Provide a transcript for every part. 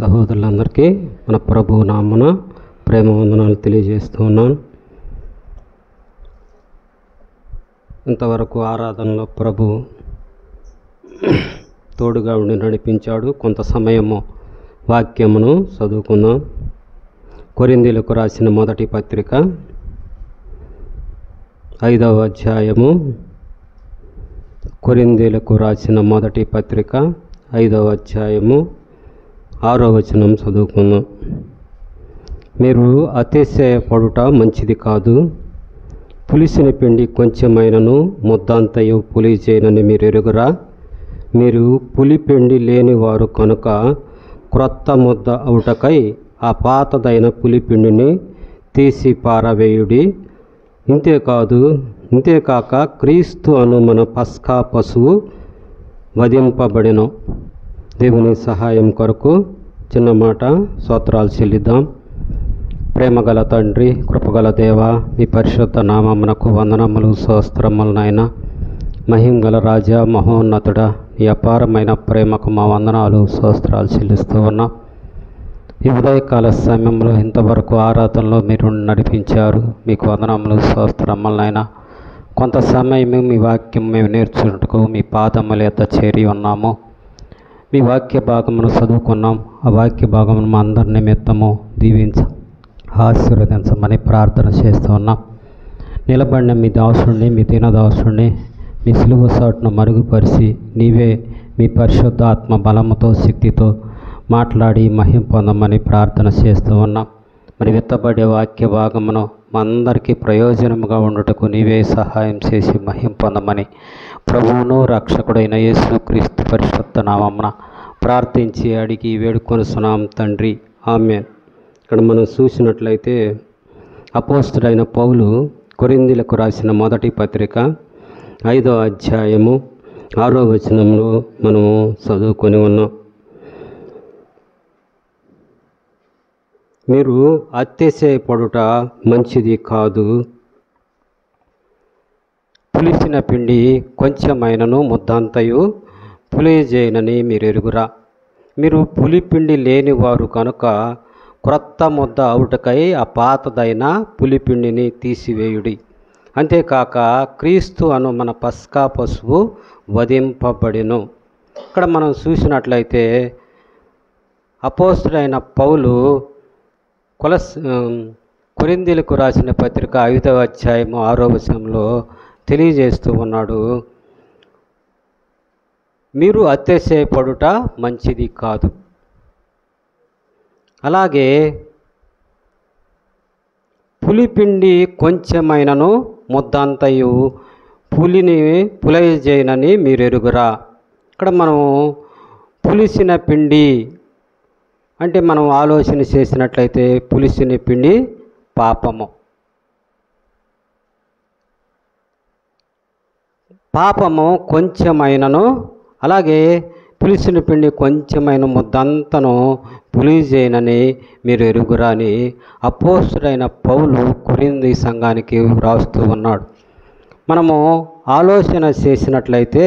సహోదరులందరికీ మన ప్రభు నామమున ప్రేమ వందనాలు తెలియజేస్తూ ఉన్నాను. ఇంతవరకు ఆరాధనలో ప్రభు తోడుగా ఉండి నడిపించాడు. కొంత సమయము వాక్యమును చదువుకుందాం. కొరింథీయులకు రాసిన మొదటి పత్రిక 5వ అధ్యాయము. కొరింథీయులకు రాసిన మొదటి పత్రిక 5వ అధ్యాయము 6వ వచనం చదువుకుందాం. మీరు అతిశయపడుట మంచిది కాదు. పులిసిన పిండి కొంచెమైనను ముద్దంతయు పులి చేయనని మీరు ఎరుగురా. మీరు పులిపిండి లేనివారు కనుక క్రొత్త ముద్ద అవుటకై ఆ పాతదైన పులిపిండిని తీసి పారవేయుడి. ఇంతేకాక క్రీస్తు అను మన పస్కా పశువు వధింపబడెను. దేవుని సహాయం కొరకు చిన్న మాట స్తోత్రాలు చెల్లిద్దాం. ప్రేమగల తండ్రి, కృపగల దేవ, మీ పరిశుద్ధ నామమునకు వందనములు స్తోత్రములు నాయన. మహింగల రాజా, మహోన్నతుడ, ఈ అపారమైన ప్రేమకు మా వందనాలు స్తోత్రాలు చెల్లిస్తూ ఉన్నాం. ఈ ఉదయకాల సమయంలో ఇంతవరకు ఆరాధనలో మీరు నడిపించారు. మీకు వందనములు స్తోత్రములు నాయన. కొంత సమయం మీ వాక్యం మేము నేర్చుకుంటూ మీ పాదముల యొద్ద చేరి ఉన్నాము. మీ వాక్య భాగమును చదువుకున్నాం. ఆ వాక్య భాగమును మా అందరి నిమిత్తము ఆశీర్వదించమని ప్రార్థన చేస్తూ ఉన్నాం. నిలబడిన మీ దాసుడిని, మీ దీనదాసుడిని మీ సిలువ సాటును మరుగుపరిచి నీవే మీ పరిశుద్ధ ఆత్మ బలముతో శక్తితో మాట్లాడి మహిమ పొందమని ప్రార్థన చేస్తూ ఉన్నాం. మరి విత్తబడే వాక్య భాగమును మా అందరికీ ప్రయోజనముగా ఉండుటకు నీవే సహాయం చేసి మహిమ పొందమని ప్రభువును రక్షకుడైన యేసుక్రీస్తు పరిశుద్ధ నామమున ప్రార్థించి అడిగి వేడుకొనుచున్నాం తండ్రి, ఆమేన్. ఇక్కడ మనం చూసినట్లయితే అపోస్తలుడైన పౌలు కొరింథీయులకు రాసిన మొదటి పత్రిక 5వ అధ్యాయము 6వ వచనంలో మనము చదువుకొని ఉన్నాం. మీరు అతిశయపడుట మంచిది కాదు. పులిసిన పిండి కొంచెమైనను ముద్దంతయు పులియజేయనని మీరు ఎరుగురా. మీరు పులిపిండి లేనివారు కనుక క్రొత్త ముద్ద అవుటకై ఆ పాతదైన పులిపిండిని తీసివేయుడి. అంతేకాక క్రీస్తు అను మన పస్కా పశువు వధింపబడెను. ఇక్కడ మనం చూసినట్లయితే అపోస్తలుడైన పౌలు కొరింథీయులకు రాసిన పత్రిక 5వ అధ్యాయము 6వ వచనంలో తెలియజేస్తూ ఉన్నాడు, మీరు అతిశయపడుట మంచిది కాదు. అలాగే పులిపిండి కొంచెమైనను ముద్దంతయు పులియజేయనని మీరు ఎరుగురా. ఇక్కడ మనం పులిసిన పిండి అంటే మనం ఆలోచన చేసినట్లయితే పులిసిన పిండి పాపము కొంచెమైనను, అలాగే పులిసిన పిండి కొంచెమైన ముద్దంతను పులియజేయనని మీరు ఎరుగురా అని అపోస్తలుడైన పౌలు కొరింథీ సంఘానికి వ్రాస్తూ ఉన్నాడు. మనము ఆలోచన చేసినట్లయితే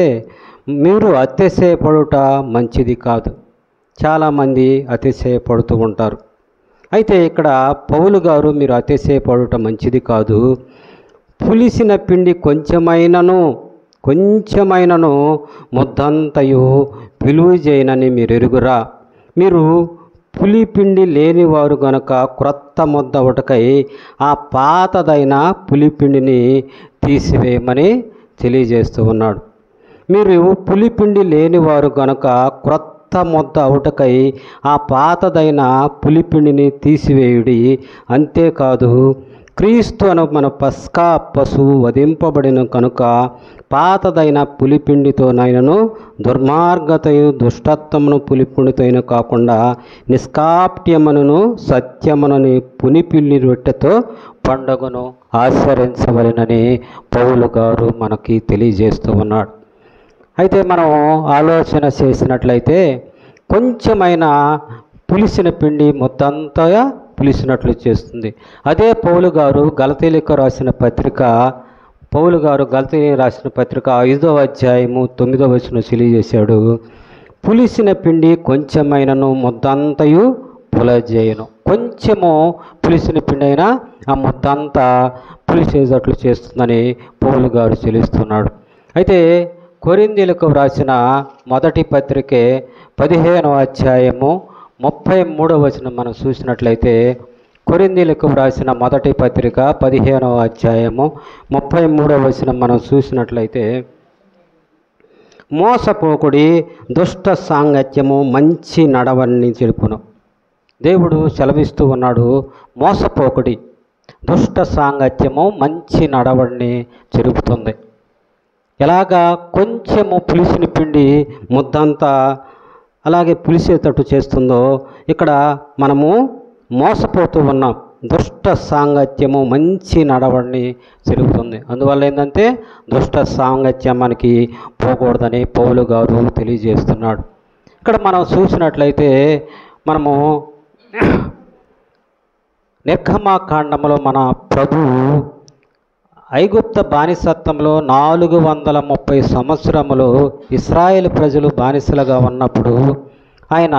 మీరు అతిశయపడుట మంచిది కాదు. చాలామంది అతిశయపడుతూ ఉంటారు. అయితే ఇక్కడ పౌలు గారు మీరు అతిశయపడుట మంచిది కాదు, పులిసిన పిండి కొంచెమైనను ముద్దంతయు పులియజేయనని మీరు ఎరుగురా. మీరు పులిపిండి లేనివారు గనుక క్రొత్త ముద్ద ఒకటకై ఆ పాతదైన పులిపిండిని తీసివేయమని తెలియజేస్తూ ఉన్నాడు. మీరు పులిపిండి లేనివారు గనుక క్రొత్త ముద్ద అవుటకై ఆ పాతదైన పులిపిండిని తీసివేయుడి. అంతేకాదు క్రీస్తు అను మన పస్కా పశువు వధింపబడిన కనుక పాతదైన పులిపిండితోనైనను దుర్మార్గతయు దుష్టత్వమును పులిపిండితోనైనా కాకుండా నిష్కాప్ట్యమును సత్యమునని పునిపిల్లి రొట్టెతో పండుగను ఆచరించవలెనని పౌలు గారు మనకి తెలియజేస్తూ ఉన్నాడు. అయితే మనం ఆలోచన చేసినట్లయితే కొంచెమైన పులిసిన పిండి మొత్తంతా పులిసినట్లు చేస్తుంది. అదే పౌలు గారు గలతీయులకు రాసిన పత్రిక పౌలు గారు గలతీయులకు రాసిన పత్రిక 5వ అధ్యాయము 9వ వచనం తెలియజేశాడు. పులిసిన పిండి కొంచెమైనను ముద్దంతయు పులజేయును. కొంచెము పులిసిన పిండి అయినా ఆ ముద్దంతా పులిసేటట్లు చేస్తుందని పౌలు గారు చెల్లిస్తున్నాడు. అయితే కొరింథీయులకు వ్రాసిన మొదటి పత్రికే 15వ అధ్యాయము 33వ వచనం మనం చూసినట్లయితే, కొరింథీయులకు వ్రాసిన మొదటి పత్రిక 15వ అధ్యాయము 33వ వచనం మనం చూసినట్లయితే, మోసపోకుడి, దుష్ట సాంగత్యము మంచి నడవడిని చెడుపును. దేవుడు సెలవిస్తూ ఉన్నాడు, మోసపోకుడి, దుష్ట సాంగత్యము మంచి నడవడిని చెరుపుతుంది. ఎలాగా కొంచెము పులిసిన పిండి ముద్దంతా అలాగే పులిసేటట్టు చేస్తుందో, ఇక్కడ మనము మోసపోతూ ఉన్నాం. దుష్ట సాంగత్యము మంచి నడవడిని చెరుపుతుంది. అందువల్ల ఏంటంటే దుష్ట సాంగత్యం మనకి పోకూడదని పౌలు గారు తెలియజేస్తున్నాడు. ఇక్కడ మనం చూసినట్లయితే మనము నిర్గమాకాండంలో మన ప్రభువు ఐగుప్త బానిసత్వంలో 430 సంవత్సరములు ఇశ్రాయేలు ప్రజలు బానిసలుగా ఉన్నప్పుడు ఆయన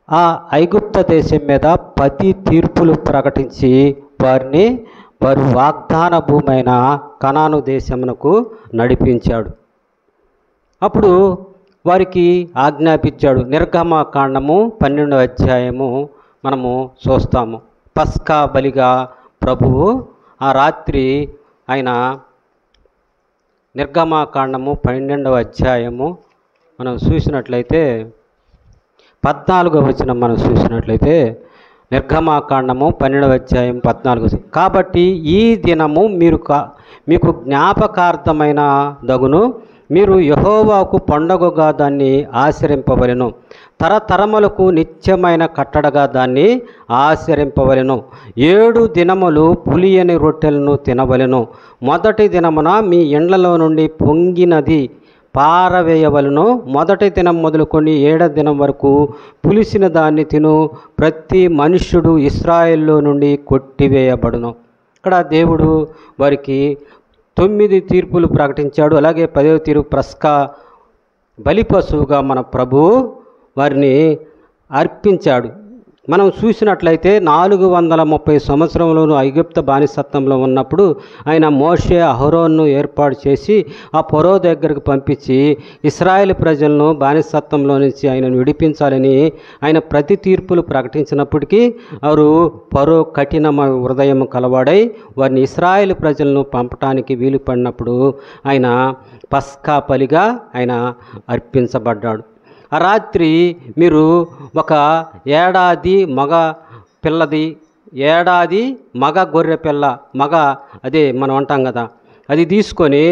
ఆ ఐగుప్త దేశం మీద 10 తీర్పులు ప్రకటించి వారి వాగ్దాన భూమి అయిన కనాను దేశమునకు నడిపించాడు. అప్పుడు వారికి ఆజ్ఞాపించాడు. నిర్గమాకాండము 12వ అధ్యాయము మనము చూస్తాము. పస్కా బలిగా ప్రభువు ఆ రాత్రి ఆయన నిర్గమాకాండము 12వ అధ్యాయము మనం చూసినట్లయితే 14వ వచనం మనం చూసినట్లయితే, నిర్గమాకాండము 12వ అధ్యాయం 14. కాబట్టి ఈ దినము మీకు జ్ఞాపకార్థమైన దగును, మీరు యెహోవాకు పండగగా దాన్ని ఆచరింపవలెను, తరతరములకు నిత్యమైన కట్టడగా దాన్ని ఆచరింపవలెను. 7 దినములు పులియని రొట్టెలను తినవలెను. మొదటి దినమున మీ ఇండ్లలో నుండి పొంగినది పారవేయవలను. మొదటి దినం మొదలుకొని 7వ దినం వరకు పులిసిన దాన్ని తిను ప్రతి మనుష్యుడు ఇశ్రాయేల్లో నుండి కొట్టివేయబడును. ఇక్కడ దేవుడు వారికి 9 తీర్పులు ప్రకటించాడు. అలాగే 10వ తీర్పు పస్కా బలి పశువుగా మన ప్రభువు వారిని అర్పించాడు. మనం చూసినట్లయితే 430 సంవత్సరంలోనూ ఐగుప్త బానిసత్వంలో ఉన్నప్పుడు ఆయన మోషే అహరోన్ను ఏర్పాటు చేసి ఆ ఫరో దగ్గరకు పంపించి ఇశ్రాయేలు ప్రజలను బానిసత్వంలో నుంచి ఆయనను విడిపించాలని ఆయన ప్రతి తీర్పులు ప్రకటించినప్పటికీ వారు ఫరో కఠిన హృదయం కలవాడై వారిని ఇశ్రాయేలు ప్రజలను పంపటానికి వీలు పడినప్పుడు ఆయన పస్కా బలిగా ఆయన అర్పించబడ్డాడు. ఆ రాత్రి మీరు ఒక ఏడాది మగ గొర్రె పిల్ల అదే మనం అంటాం కదా, అది తీసుకొని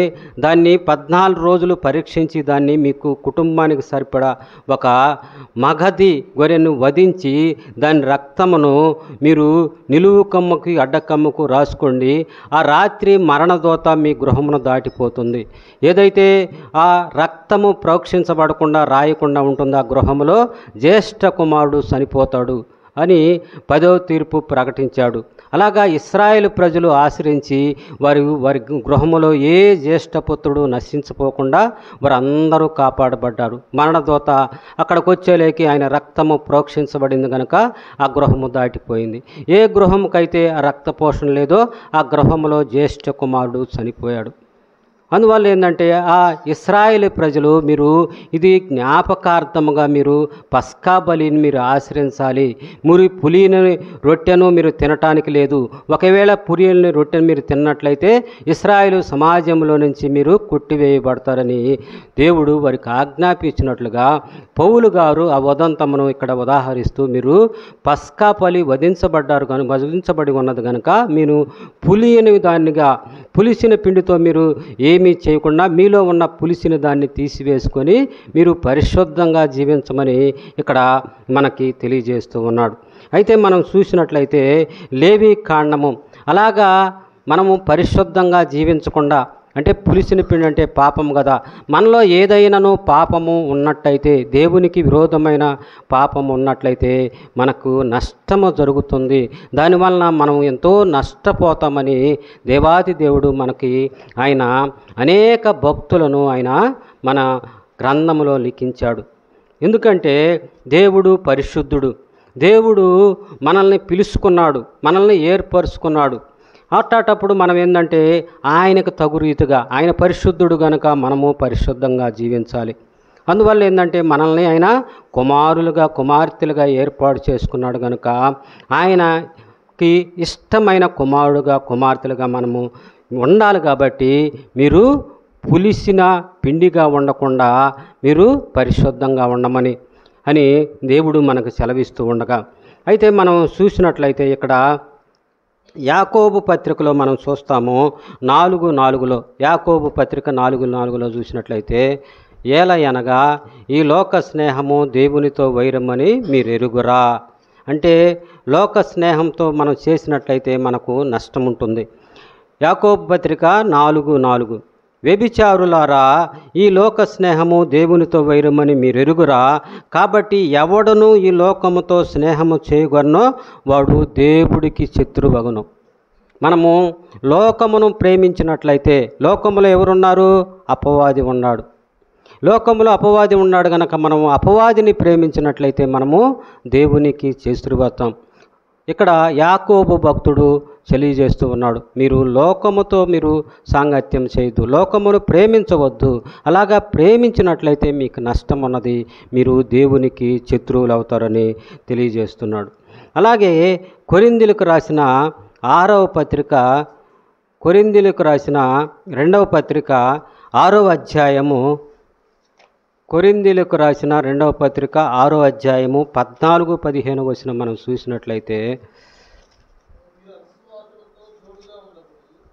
దాన్ని 14 రోజులు పరీక్షించి దాన్ని మీకు కుటుంబానికి సరిపడా ఒక మగది గొర్రెను వధించి దాని రక్తమును మీరు నిలువు కమ్మకు అడ్డకమ్మకు రాసుకోండి. ఆ రాత్రి మరణదోత మీ గృహమును దాటిపోతుంది. ఏదైతే ఆ రక్తము ప్రోక్షించబడకుండా రాయకుండా ఉంటుందో ఆ గృహములో జ్యేష్ఠ కుమారుడు చనిపోతాడు అని 10వ తీర్పు ప్రకటించాడు. అలాగా ఇశ్రాయేలు ప్రజలు ఆశ్రయించి వారి గృహములో ఏ జ్యేష్ఠపుత్రుడు నశించిపోకుండా వారందరూ కాపాడబడ్డారు. మరణదోత అక్కడికి వచ్చేలేకి ఆయన రక్తము ప్రోక్షించబడింది కనుక ఆ గృహము దాటిపోయింది. ఏ గృహముకైతే ఆ రక్త పోషణ లేదో ఆ గృహములో జ్యేష్ఠ కుమారుడు చనిపోయాడు. అందువల్ల ఏంటంటే ఆ ఇశ్రాయేలు ప్రజలు మీరు ఇది జ్ఞాపకార్థముగా మీరు పస్కా బలిని మీరు ఆచరించాలి. పులిని రొట్టెను మీరు తినటానికి లేదు. ఒకవేళ పులిని రొట్టెను మీరు తిన్నట్లయితే ఇశ్రాయేలు సమాజంలో నుంచి మీరు కొట్టివేయబడతారని దేవుడు వారికి ఆజ్ఞాపించినట్లుగా పౌలు గారు ఆ ఉదంతమును ఇక్కడ ఉదాహరిస్తూ మీరు పస్కా బలి వధించబడి ఉన్నది కనుక మీరు పులిసిన పిండితో మీరు ఏమీ చేయకుండా మీలో ఉన్న పులిసిన దాన్ని తీసివేసుకొని మీరు పరిశుద్ధంగా జీవించమని ఇక్కడ మనకి తెలియజేస్తూ ఉన్నాడు. అయితే మనం చూసినట్లయితే లేవి కాండము అలాగా మనము పరిశుద్ధంగా జీవించకుండా, అంటే పులిసిన పిండి అంటే పాపం కదా, మనలో ఏదైనాను పాపము ఉన్నట్టయితే, దేవునికి విరోధమైన పాపము ఉన్నట్లయితే మనకు నష్టము జరుగుతుంది. దానివలన మనం ఎంతో నష్టపోతామని దేవాది దేవుడు మనకి ఆయన అనేక భక్తులను ఆయన మన గ్రంథములో లిఖించాడు. ఎందుకంటే దేవుడు పరిశుద్ధుడు. దేవుడు మనల్ని పిలుచుకున్నాడు, మనల్ని ఏర్పరుచుకున్నాడు. అట్లాటప్పుడు మనం ఏంటంటే ఆయనకు తగు రీతిగా, ఆయన పరిశుద్ధుడు కనుక మనము పరిశుద్ధంగా జీవించాలి. అందువల్ల ఏంటంటే మనల్ని ఆయన కుమారులుగా కుమార్తెలుగా ఏర్పాటు చేసుకున్నాడు కనుక ఆయనకి ఇష్టమైన కుమారుడుగా కుమార్తెలుగా మనము ఉండాలి. కాబట్టి మీరు పులిసిన పిండిగా ఉండకుండా మీరు పరిశుద్ధంగా ఉండమని దేవుడు మనకు సెలవిస్తూ ఉండగా, అయితే మనం చూసినట్లయితే ఇక్కడ యాకోబు పత్రికలో మనం చూస్తాము 4:4 యాకోబు పత్రిక 4:4 చూసినట్లయితే, ఏలయనగా ఈ లోక స్నేహము దేవునితో వైరమని మీరు ఎరుగురా. అంటే లోక స్నేహంతో మనం చేసినట్లయితే మనకు నష్టం ఉంటుంది. యాకోబు పత్రిక 4:4 వ్యభిచారులారా, ఈ లోక స్నేహము దేవునితో వైరమని మీరు ఎరుగురా. కాబట్టి ఎవడను ఈ లోకముతో స్నేహము చేయగలనో వాడు దేవుడికి శత్రువగును. మనము లోకమును ప్రేమించినట్లయితే, లోకములో ఎవరున్నారు? అపవాది ఉన్నాడు. లోకములో అపవాది ఉన్నాడు కనుక మనము అపవాదిని ప్రేమించినట్లయితే మనము దేవునికి శత్రువవుతాం. ఇక్కడ యాకోబు భక్తుడు తెలియజేస్తూ ఉన్నాడు, మీరు లోకముతో మీరు సాంగత్యం చేయొద్దు, లోకమును ప్రేమించవద్దు. అలాగా ప్రేమించినట్లయితే మీకు నష్టం ఉన్నది, మీరు దేవునికి శత్రువులు అవుతారని తెలియజేస్తున్నాడు. అలాగే కొరింథీయులకు రాసిన 6వ పత్రిక, కొరింథీయులకు రాసిన 2వ పత్రిక 6వ అధ్యాయము, కొరింథీయులకు రాసిన 2వ పత్రిక 6వ అధ్యాయము 14-15 వచనం మనం చూసినట్లయితే,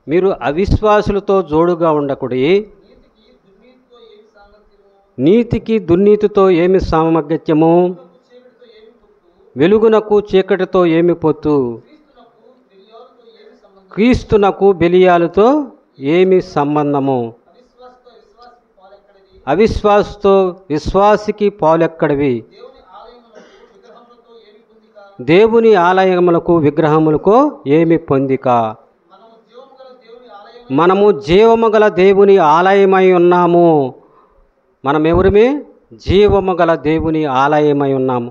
మీరు అవిశ్వాసులతో జోడుగా ఉండకుడి, నీతికి దుర్నీతితో ఏమి సామగత్యము, వెలుగునకు చీకటితో ఏమి పొత్తు, క్రీస్తునకు బెలియాలతో ఏమి సంబంధము, అవిశ్వాసతో విశ్వాసికి పాలెక్కడివి, దేవుని ఆలయములకు విగ్రహములకు ఏమి పొందిక. మనము జీవము గల దేవుని ఆలయమై ఉన్నాము. మనం ఎవరిమి? జీవము గల దేవుని ఆలయమై ఉన్నాము.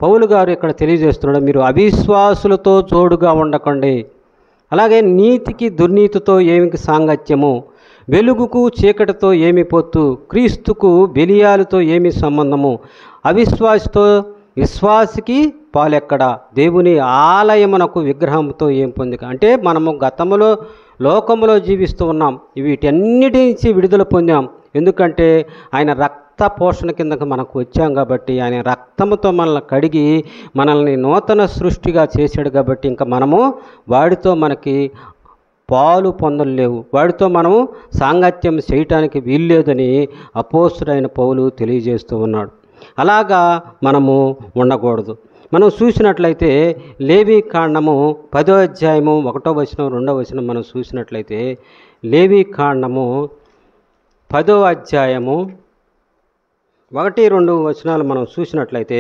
పౌలు గారు ఇక్కడ తెలియజేస్తున్నాడు, మీరు అవిశ్వాసులతో జోడుగా ఉండకండి. అలాగే నీతికి దుర్నీతితో ఏమి సాంగత్యము, వెలుగుకు చీకటితో ఏమి పొత్తు, క్రీస్తుకు బెలియాలతో ఏమి సంబంధము, అవిశ్వాసతో విశ్వాసికి పాలెక్కడ, దేవుని ఆలయమునకు విగ్రహంతో ఏం పొందిక. అంటే మనము గతములో లోకములో జీవిస్తూ ఉన్నాం, వీటన్నిటి నుంచి విడుదల పొందాం. ఎందుకంటే ఆయన రక్త పోషణ కిందకు మనకు వచ్చాం కాబట్టి, ఆయన రక్తముతో మనల్ని కడిగి మనల్ని నూతన సృష్టిగా చేశాడు కాబట్టి ఇంకా మనము వాడితో మనకి పాలు పొందలేవు, వాడితో మనము సాంగత్యం చేయటానికి వీల్లేదని అపోస్తుడైన పౌలు తెలియజేస్తూ ఉన్నాడు. అలాగా మనము ఉండకూడదు. మనం చూసినట్లయితే లేవీ కాండము 10వ అధ్యాయము 1వ వచనం 2వ వచనం మనం చూసినట్లయితే, లేవీ కాండము 10వ అధ్యాయము 1-2 వచనాలు మనం చూసినట్లయితే,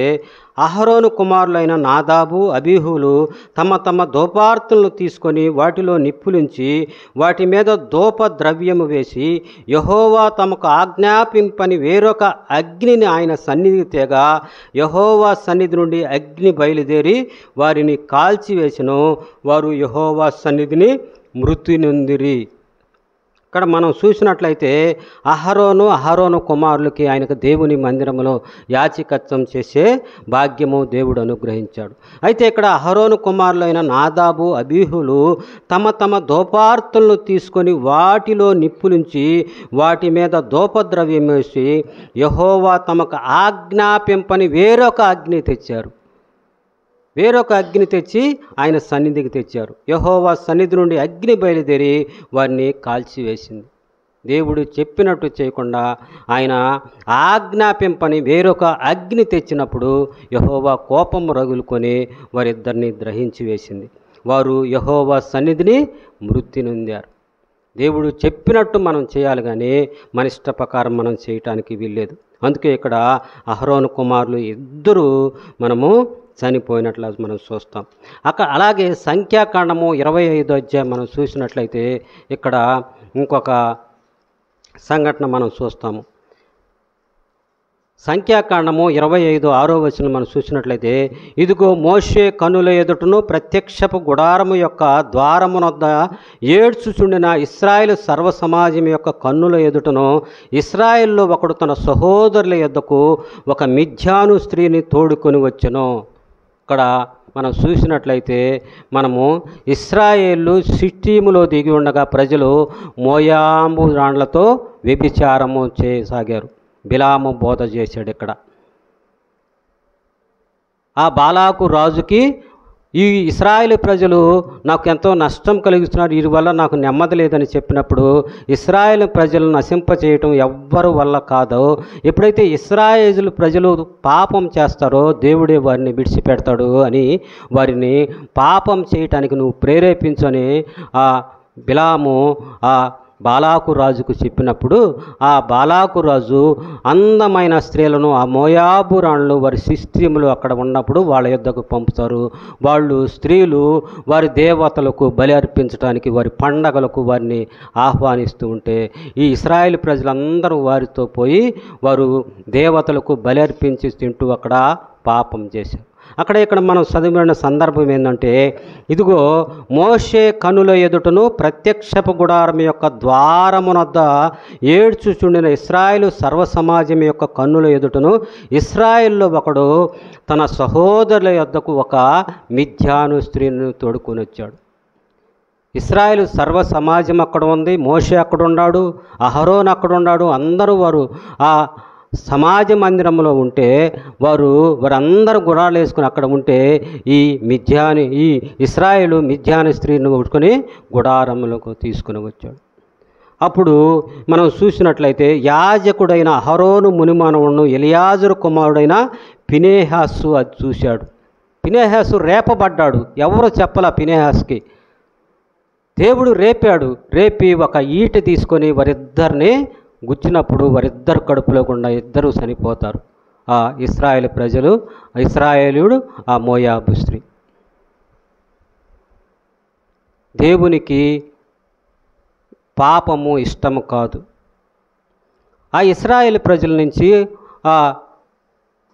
అహరోను కుమారులైన నాదాబు అబీహులు తమ తమ ధూపార్తులను తీసుకొని వాటిలో నిప్పులుంచి వాటి మీద ధూప ద్రవ్యము వేసి యెహోవా తమకు ఆజ్ఞాపింపని వేరొక అగ్నిని ఆయన సన్నిధికి తేగా, యెహోవా సన్నిధి నుండి అగ్ని బయలుదేరి వారిని కాల్చివేసెను. వారు యెహోవా సన్నిధిని మృతి నొందిరి. ఇక్కడ మనం చూసినట్లయితే అహరోను కుమారులకి ఆయనకు దేవుని మందిరంలో యాజకత్వం చేసే భాగ్యము దేవుడు అనుగ్రహించాడు. అయితే ఇక్కడ అహరోను కుమారులైన నాదాబు అబీహులు తమ తమ ధూపార్తులను తీసుకొని వాటిలో నిప్పులుంచి వాటి మీద ధూపద్రవ్యం వేసి యెహోవా తమకు ఆజ్ఞాపింపని వేరొక అగ్ని తెచ్చారు. వేరొక అగ్ని తెచ్చి ఆయన సన్నిధికి తెచ్చారు. యెహోవా సన్నిధి నుండి అగ్ని బయలుదేరి వారిని కాల్చివేసింది. దేవుడు చెప్పినట్టు చేయకుండా ఆయన ఆజ్ఞాపింపని వేరొక అగ్ని తెచ్చినప్పుడు యెహోవా కోపం రగులుకొని వారిద్దరిని గ్రహించి వేసింది. వారు యెహోవా సన్నిధిని మృతి నొందారు. దేవుడు చెప్పినట్టు మనం చేయాలి, కానీ మన ఇష్ట ప్రకారం మనం చేయటానికి వీల్లేదు. అందుకే ఇక్కడ అహరోను కుమారులు ఇద్దరు మనము చనిపోయినట్లు మనం చూస్తాం. అలాగే సంఖ్యాకాండము 25వ అధ్యాయం మనం చూసినట్లయితే ఇక్కడ ఇంకొక సంఘటన మనం చూస్తాము. సంఖ్యాకాండము 25:6 మనం చూసినట్లయితే, ఇదిగో మోషే కనుల ఎదుటను ప్రత్యక్షపు గుడారము యొక్క ద్వారమునొద్ద ఏడ్చుచుండిన ఇశ్రాయేలు సర్వ సమాజం యొక్క కన్నుల ఎదుటను ఇశ్రాయేల్లో ఒకడు తన సహోదరుల యొద్దకు ఒక మిథ్యాను స్త్రీని తోడుకొని వచ్చెను. ఇక్కడ మనం చూసినట్లయితే మనము ఇశ్రాయేలు సిట్టీములో దిగి ఉండగా ప్రజలు మోయాబు రాండ్లతో వ్యభిచారము చేయసాగారు. బిలాము బోధ చేశాడు. ఇక్కడ ఆ బాలాకు రాజుకి ఈ ఇశ్రాయేలు ప్రజలు నాకు ఎంతో నష్టం కలిగిస్తున్నారు, వీరి వల్ల నాకు నెమ్మది లేదని చెప్పినప్పుడు ఇశ్రాయేలు ప్రజలను నశింపచేయటం ఎవ్వరి వల్ల కాదో, ఎప్పుడైతే ఇశ్రాయేలు ప్రజలు పాపం చేస్తారో దేవుడే వారిని విడిచిపెడతాడు అని వారిని పాపం చేయటానికి నువ్వు ప్రేరేపించని ఆ బిలాము ఆ బాలాకు రాజుకు చెప్పినప్పుడు ఆ బాలాకు రాజు అందమైన స్త్రీలను ఆ మోయాబు రాణులు వారి సిస్టములు అక్కడ ఉన్నప్పుడు వాళ్ళ యొద్దకు పంపుతారు. వాళ్ళు స్త్రీలు వారి దేవతలకు బలి అర్పించడానికి వారి పండగలకు వారిని ఆహ్వానిస్తూ ఉంటే ఈ ఇశ్రాయేలు ప్రజలందరూ వారితో పోయి వారు దేవతలకు బలి అర్పించి తింటూ అక్కడ పాపం చేశారు. ఇక్కడ మనం చదివిన సందర్భం ఏంటంటే, ఇదిగో మోషే కనుల ఎదుటను ప్రత్యక్షపు గుడారం యొక్క ద్వారమునొద్ద ఏడ్చుచుండిన ఇశ్రాయేలు సర్వసమాజం యొక్క కన్నుల ఎదుటను ఇశ్రాయేల్లో ఒకడు తన సహోదరుల యొద్దకు ఒక మిథ్యాను స్త్రీని తోడుకొని వచ్చాడు. ఇశ్రాయేలు సర్వ సమాజం అక్కడ ఉంది, మోషే అక్కడ ఉన్నాడు, అహరోన్ అక్కడ ఉన్నాడు. అందరూ వారు ఆ సమాజ మందిరంలో ఉంటే వారందరూ గుడాలు వేసుకుని అక్కడ ఉంటే ఈ ఇశ్రాయేలు మిథ్యాను స్త్రీని ఉట్టుకొని గుడారములకు తీసుకుని వచ్చాడు. అప్పుడు మనం చూసినట్లయితే యాజకుడైన అహరోను మునిమానవుడు ఎలియాజరు కుమారుడైన ఫినెహాసు అది చూశాడు. ఫినెహాసు రేపబడ్డాడు. ఎవరు చెప్పలా ఫినెహాస్కి. దేవుడు రేపి ఒక ఈట తీసుకొని వారిద్దరిని గుచ్చినప్పుడు వారిద్దరు కడుపులో గుండా ఇద్దరు చనిపోతారు. ఆ ఇశ్రాయేలు ప్రజలు, ఇశ్రాయేలుడు, ఆ మోయాబు స్త్రీ. దేవునికి పాపము ఇష్టము కాదు. ఆ ఇశ్రాయేలు ప్రజల నుంచి ఆ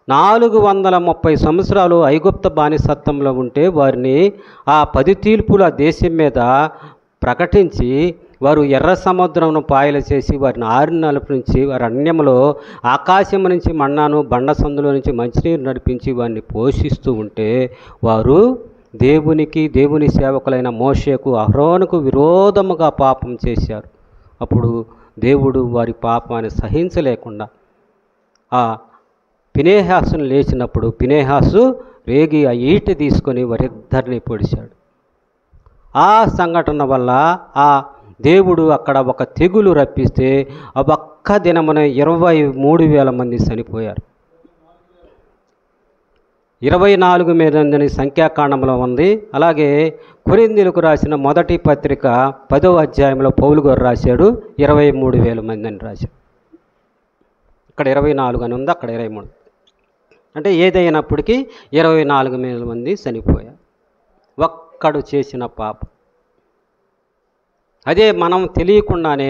430 సంవత్సరాలు ఐగుప్త బానిసత్వంలో ఉంటే వారిని ఆ 10 తీర్పులు ఆ దేశం మీద ప్రకటించి వారు ఎర్ర సముద్రంను పాయలు చేసి వారిని 6 నెలల నుంచి వారి అరణ్యంలో ఆకాశం నుంచి మన్నాను బండ సందులో నుంచి మంచినీరు నడిపించి వారిని పోషిస్తూ ఉంటే వారు దేవుని సేవకులైన మోషేకు అహరోనుకు విరోధముగా పాపం చేశారు. అప్పుడు దేవుడు వారి పాపాన్ని సహించలేకుండా ఆ ఫినెహాసును లేచినప్పుడు ఫినెహాసు రేగి ఆ ఈట తీసుకొని వారిద్దరిని పొడిచాడు. ఆ సంఘటన వల్ల ఆ దేవుడు అక్కడ ఒక తెగులు రప్పిస్తే ఆ ఒక్క దినమున 23,000 మంది చనిపోయారు. 24,000 సంఖ్యాకాండంలో ఉంది. అలాగే కొరింథీయులకు రాసిన మొదటి పత్రిక 10వ అధ్యాయంలో పౌలు గారు రాశాడు 23,000 మంది అని రాశాడు. ఇక్కడ 24 అని ఉంది, అక్కడ 23. అంటే ఏదైనప్పటికీ 24,000 మంది చనిపోయారు ఒక్కడు చేసిన పాపం. అదే మనం తెలియకుండానే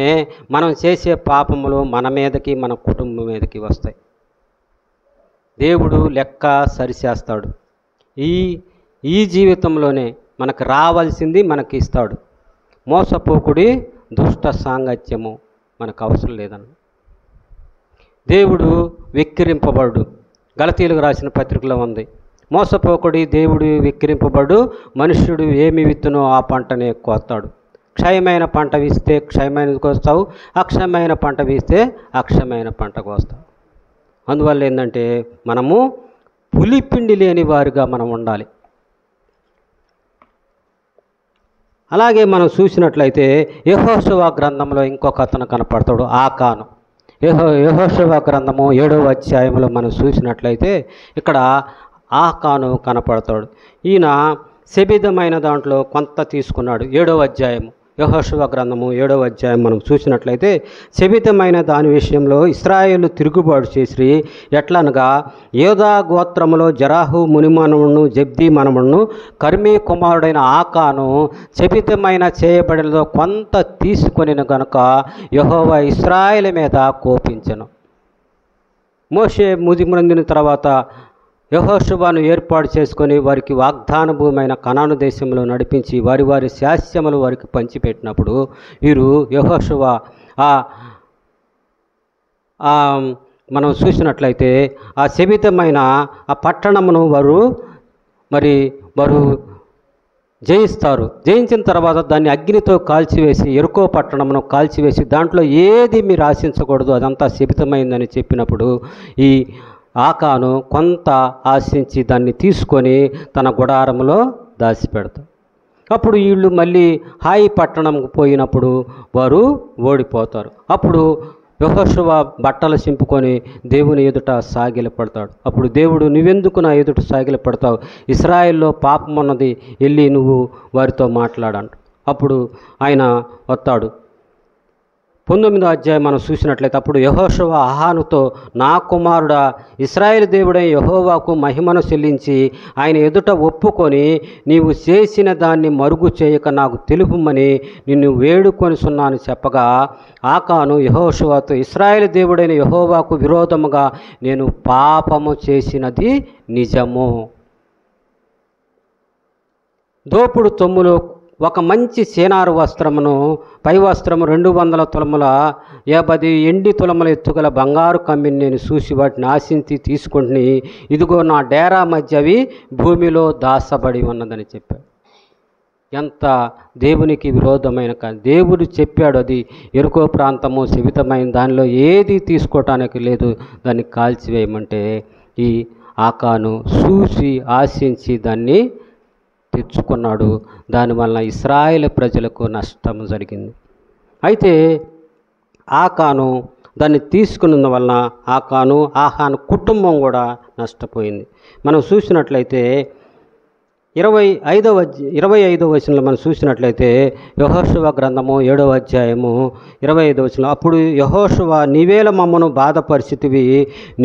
మనం చేసే పాపములు మన మీదకి మన కుటుంబం మీదకి వస్తాయి. దేవుడు లెక్క సరిచేస్తాడు. ఈ జీవితంలోనే మనకు రావాల్సింది మనకి ఇస్తాడు. మోసపోకుడి దుష్ట సాంగత్యము మనకు అవసరం లేదన్న. దేవుడు వెక్కిరింపబడు. గలతీయులకు రాసిన పత్రికలో ఉంది, మోసపోకుడి దేవుడు వెక్కిరింపబడు, మనుష్యుడు ఏమి విత్తునో ఆ పంటనే కోస్తాడు. క్షయమైన పంట వీస్తే క్షయమైనది కోస్తావు, అక్షయమైన పంట వీస్తే అక్షయమైన పంట కోస్తావు. అందువల్ల ఏంటంటే మనము పులిపిండి లేని వారిగా మనం ఉండాలి. అలాగే మనం చూసినట్లయితే యెహోషువ గ్రంథంలో ఇంకొక అతను కనపడతాడు, ఆకాను. యెహోషువ గ్రంథము 7వ అధ్యాయంలో మనం చూసినట్లయితే ఇక్కడ ఆకాను కనపడతాడు. ఈయన శబిదమైన దాంట్లో కొంత తీసుకున్నాడు. 7వ అధ్యాయము యెహోషువ గ్రంథము 7వ అధ్యాయం మనం చూసినట్లయితే శబితమైన దాని విషయంలో ఇశ్రాయేలు తిరుగుబాటు చేసి ఎట్లనగా యోధా గోత్రములో జరాహు మునిమానవును జబ్దీ మనమును కర్మీ కుమారుడైన ఆకాను శబితమైన చేయబడినదో కొంత తీసుకొనిన గనుక యెహోవా ఇశ్రాయేలు మీద కోపించెను. మోషే ముదిమొందిన తర్వాత యెహోషువను ఏర్పాటు చేసుకొని వారికి వాగ్దాన భూమైన కనాను దేశంలో నడిపించి వారి వారి శాస్యములు వారికి పంచిపెట్టినప్పుడు వీరు యెహోషువ మనం చూసినట్లయితే ఆ శపితమైన ఆ పట్టణమును వారు జయిస్తారు. జయించిన తర్వాత దాన్ని అగ్నితో కాల్చివేసి ఎరుకో పట్టణమును కాల్చివేసి దాంట్లో ఏది మీరు ఆశించకూడదు, అదంతా శపితమైందని చెప్పినప్పుడు ఈ ఆకాను కొంత ఆశించి దాన్ని తీసుకొని తన గుడారంలో దాచిపెడతాడు. అప్పుడు వీళ్ళు మళ్ళీ హాయి పట్టణంకు పోయినప్పుడు వారు ఓడిపోతారు. అప్పుడు యెహోషువ బట్టలు చింపుకొని దేవుని ఎదుట సాగిలపడతాడు. అప్పుడు దేవుడు, నువ్వెందుకు నా ఎదుట సాగిలపడతావు, ఇశ్రాయేల్లో పాపం ఉన్నది, వెళ్ళి నువ్వు వారితో మాట్లాడంట. అప్పుడు ఆయన వస్తాడు. 19వ అధ్యాయం మనం చూసినట్లయితే అప్పుడు యెహోషువ ఆహానుతో, నా కుమారుడా, ఇశ్రాయేలు దేవుడైన యెహోవాకు మహిమను చెల్లించి ఆయన ఎదుట ఒప్పుకొని నీవు చేసిన దాన్ని మరుగు చేయక నాకు తెలుపుమని నిన్ను వేడుకొనిచున్నాను చెప్పగా, ఆకాను యెహోషువతో, ఇశ్రాయేలు దేవుడైన యెహోవాకు విరోధముగా నేను పాపము చేసినది నిజము. దోపుడు తొమ్ములు ఒక మంచి సేనారు వస్త్రమును, పై వస్త్రము 200 తులముల 50 ఎండి తులముల ఎత్తుగల బంగారు కమ్మిని నేను చూసి వాటిని ఆశించి తీసుకుంటుని, ఇదిగో నా డేరా మధ్య అవి భూమిలో దాసబడి ఉన్నదని చెప్పాడు. ఎంత దేవునికి విరోధమైన దేవుడు చెప్పాడు, అది ఎరుకో ప్రాంతము శపితమైన, దానిలో ఏది తీసుకోవటానికి లేదు, దాన్ని కాల్చివేయమంటే ఈ ఆకాను చూసి ఆశించి దాన్ని తెచ్చుకున్నాడు. దానివల్ల ఇశ్రాయేలు ప్రజలకు నష్టం జరిగింది. అయితే ఆకాను దాన్ని తీసుకున్న వలన ఆహాను కుటుంబం కూడా నష్టపోయింది. మనం చూసినట్లయితే 25వ వచనంలో మనం చూసినట్లయితే యెహోషువ గ్రంథము 7వ అధ్యాయము 25వ వచనం, అప్పుడు యెహోషువ, నీవేళ మమ్మను బాధపరిచితివి,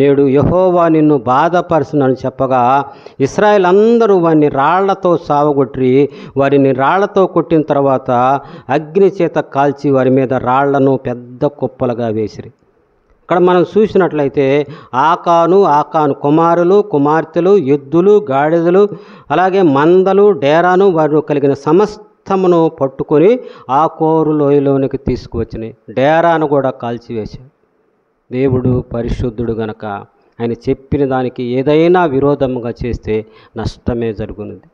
నేడు యెహోవా నిన్ను బాధపరచునని చెప్పగా, ఇశ్రాయేల్ అందరూ వారిని రాళ్లతో సావగొట్టి వారిని రాళ్లతో కొట్టిన తర్వాత అగ్ని చేత కాల్చి వారి మీద రాళ్లను పెద్ద కుప్పలుగా వేసిరి. ఇక్కడ మనం చూసినట్లయితే ఆకాను కుమారులు కుమార్తెలు, ఎద్దులు, గాడిదలు, అలాగే మందలు, డేరాను, వారు కలిగిన సమస్తమును పట్టుకొని ఆకోరు లోయలోనికి తీసుకువచ్చినాయి. డేరాను కూడా కాల్చివేశాడు. దేవుడు పరిశుద్ధుడు గనక ఆయన చెప్పిన దానికి ఏదైనా విరోధముగా చేస్తే నష్టమే జరుగుతుంది.